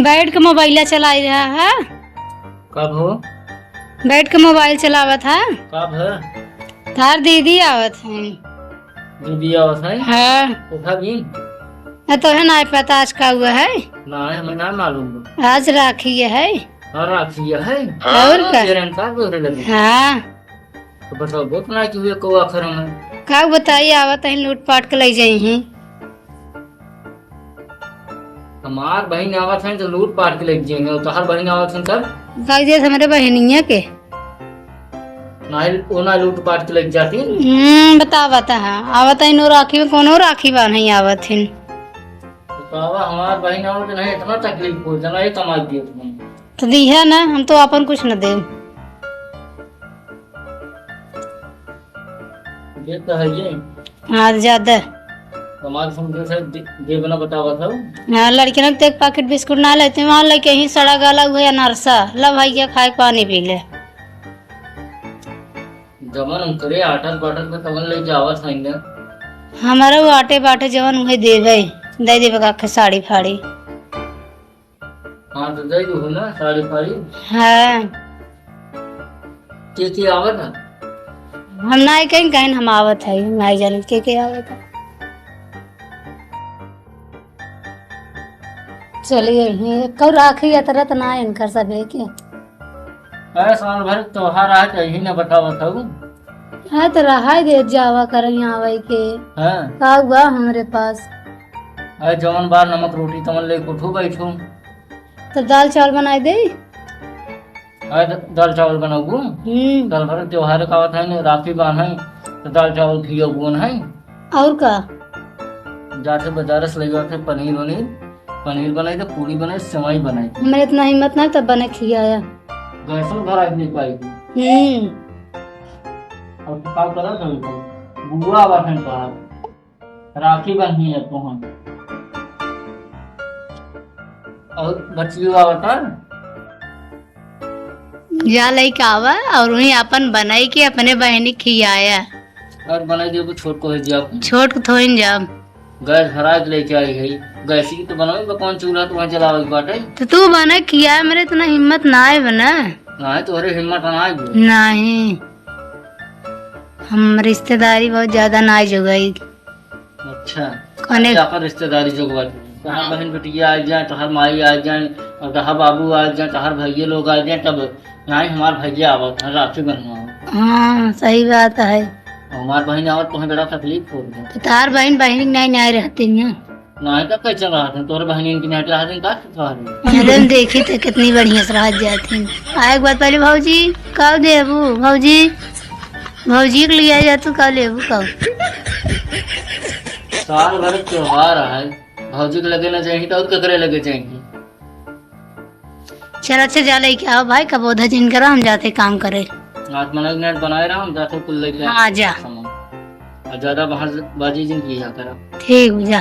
बैठ के मोबाइल चला रहा है। कब हो? बैठ के मोबाइल चलावत है। कब है? तार दीदी आवत है। दीदी आवत है? हाँ उठा भी? तो है ना पता आज का हुआ है ना हमें ना मालूम। आज राखी है। और राखी है और का? लगे। हाँ तो बताओ बहुत ना कि हुए को आखिर में का बताइए आवत है लूट पाट के ले जाई हैं। हमार बहन आवत है तो लूट पाट के लेके जाएंगे और तोहर बहन आवत है तब कागजे हमारे बहनिया के ना लूट पाट के लेके जाती। बतावत है आवत है नो राखी में कोनो राखी बांध आवत है। तो हमार बहन आवत नहीं इतना तकलीफ हो जाना ये कमाई दिए तुमने तो दी है ना हम तो अपन कुछ न दे तो है ये हाँ ज्यादा हमारे समझे से दे बना बतावा था। हाँ लड़के ने एक पैकेट बिस्कुट ना लेते वहाँ लेके ही सड़ा गला हुआ है नरसा ला भाई क्या खाए पानी पी ले जमन हम करे आटल बाटल में तवन ले जावा साइंदा हमारा वो आटे बाटे जवन उहे देवे दे देवे का साड़ी फाड़ी। हाँ तो दे दो ना साड़ी फाड़ी। हाँ के आवत है हम ना कहीं कहीं हम आवत है नहीं जाने के आवत है। चलिए कब राखी या तरह ना इनकर सब है के साल भर त्योहार आ चाहिए ना बतावा था। हाँ तो रहा दे जावा कर यहाँ के हाँ का हुआ हमारे पास अरे जवन बार नमक रोटी तमन ले उठो बैठो तो दाल चावल बनाए दे। अरे दाल चावल बनाऊ साल भर त्योहार का आवत है ना राखी बांध है तो दाल चावल खिया बुन है। और का जाते बाजार से ले जाते पनीर बनाई तो पूरी बनाई सेवई बनाई। हमारे इतना हिम्मत नहीं तब बने खियाया गैसों घर आज नहीं पाएगी। और तो काम करा तो बुआ बात तो राखी बनी है तो हम और बच्ची बता जा लइका आवा और वही अपन बनाई के अपने बहनी खियाया और बनाई दे छोट को दिया छोट को थोड़ी जा गैस हरा के लेके आई है गैस की तो बनाओ कौन चूल्हा तो वहाँ जलावे बाटे तो तू बना खिया मेरे इतना हिम्मत ना है बना नहीं तो अरे हिम्मत ना नहीं हम रिश्तेदारी बहुत ज्यादा ना जुगाई। अच्छा कौन क्या रिश्तेदारी जुगवा तहार बहन बेटिया आ जाए तहार माई आ जाए और तहार बाबू आ जाए तहार भैया लोग आ जाए तब नहीं हमार भैया आवत है राखी बनवा। हाँ सही बात है हमार बहन आवत तो बड़ा तकलीफ हो गया। तो तार बहन बहन नहीं रहती हैं नहीं तो कैसे रहा थे तोरे बहन की नहीं रहा का एकदम देखी तो कितनी बढ़िया से रह जाती। आए एक बार पहले भाजी कब देबू भौजी के लिए जा तू कब लेबू कब साल भर त्योहार है भौजी के लगे ना चाहिए तो और ककरे लगे चाहिए। चल अच्छा जा लेके आओ भाई कब उधर जिन करो हम जाते काम करे आज मैनेजमेंट बनाए रहा हम जाते कुल लेके हाँ जा ज्यादा बाहर बाजी जिन किया करा ठीक जा।